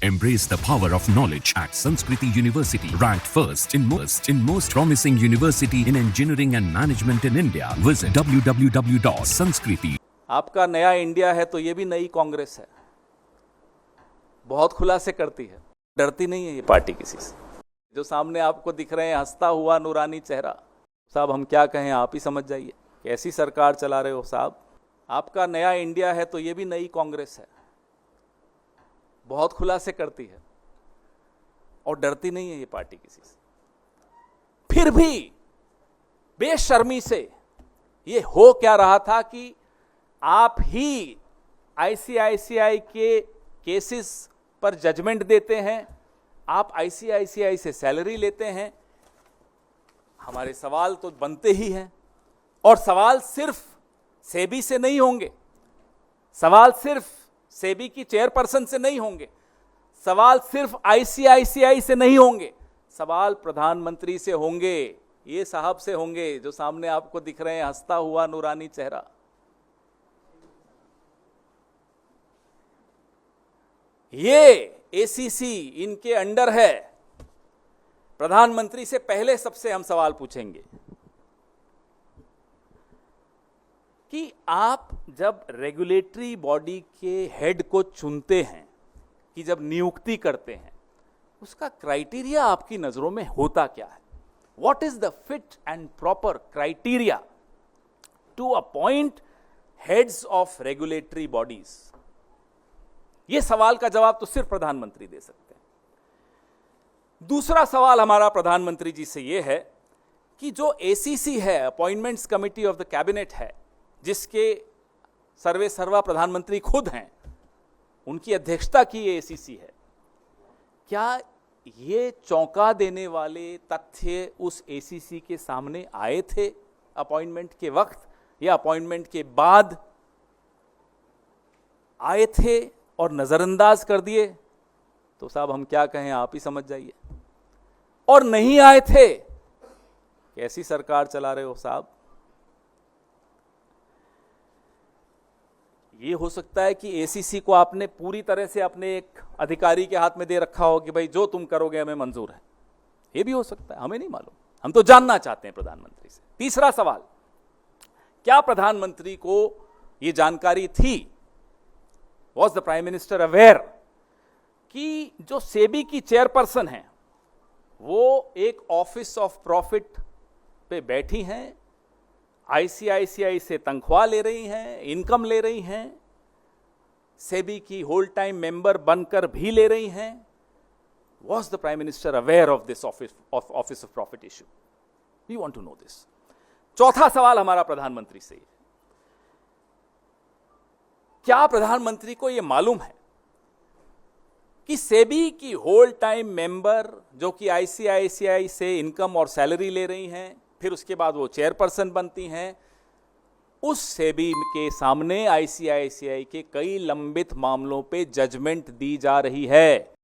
Embrace the power of knowledge at Sanskriti University, ranked first in most promising university in engineering and management in India. Visit www.sanskriti. आपका नया India है तो ये भी नई कांग्रेस है, बहुत खुलासे करती है, डरती नहीं है ये पार्टी किसी से। जो सामने आपको दिख रहे हैं हंसता हुआ नूरानी चेहरा, साहब हम क्या कहें, आप ही समझ जाइए। कैसी सरकार चला रहे हो साहब। आपका नया इंडिया है तो ये भी नई कांग्रेस है, बहुत खुलासे करती है और डरती नहीं है ये पार्टी किसी से। फिर भी बेशर्मी से ये हो क्या रहा था कि आप ही आईसीआईसीआई के केसेस पर जजमेंट देते हैं, आप आईसीआईसीआई से सैलरी लेते हैं। हमारे सवाल तो बनते ही हैं, और सवाल सिर्फ सेबी से नहीं होंगे, सवाल सिर्फ सेबी की चेयरपर्सन से नहीं होंगे, सवाल सिर्फ आईसीआईसीआई से नहीं होंगे, सवाल प्रधानमंत्री से होंगे, ये साहब से होंगे जो सामने आपको दिख रहे हैं हंसता हुआ नूरानी चेहरा। ये एसीसी इनके अंडर है। प्रधानमंत्री से पहले सबसे हम सवाल पूछेंगे कि आप जब रेगुलेटरी बॉडी के हेड को चुनते हैं, कि जब नियुक्ति करते हैं, उसका क्राइटेरिया आपकी नजरों में होता क्या है? What is the fit and proper criteria to appoint heads of regulatory bodies? यह सवाल का जवाब तो सिर्फ प्रधानमंत्री दे सकते हैं। दूसरा सवाल हमारा प्रधानमंत्री जी से यह है कि जो एसीसी है, appointments committee of the cabinet है, जिसके सर्वे सर्वा प्रधानमंत्री खुद हैं, उनकी अध्यक्षता की ये एसीसी है, क्या ये चौंका देने वाले तथ्य उस एसीसी के सामने आए थे अपॉइंटमेंट के वक्त या अपॉइंटमेंट के बाद आए थे और नजरअंदाज कर दिए? तो साहब हम क्या कहें, आप ही समझ जाइए। और नहीं आए थे, कैसी सरकार चला रहे हो साहब। ये हो सकता है कि एसीसी को आपने पूरी तरह से अपने एक अधिकारी के हाथ में दे रखा हो कि भाई जो तुम करोगे हमें मंजूर है। ये भी हो सकता है, हमें नहीं मालूम, हम तो जानना चाहते हैं प्रधानमंत्री से। तीसरा सवाल, क्या प्रधानमंत्री को यह जानकारी थी, was the prime minister aware कि जो सेबी की चेयरपर्सन है वो एक ऑफिस ऑफ प्रॉफिट पे बैठी हैं, आईसीआईसीआई से तनख्वाह ले रही हैं, इनकम ले रही हैं, सेबी की होल टाइम मेंबर बनकर भी ले रही हैं? Was the prime minister aware of this office of profit issue? We want to know this. चौथा सवाल हमारा प्रधानमंत्री से, क्या प्रधानमंत्री को यह मालूम है कि सेबी की होल टाइम मेंबर जो कि आईसीआईसीआई से इनकम और सैलरी ले रही हैं, फिर उसके बाद वो चेयरपर्सन बनती हैं, उस सेबी के सामने आईसीआईसीआई के कई लंबित मामलों पे जजमेंट दी जा रही है?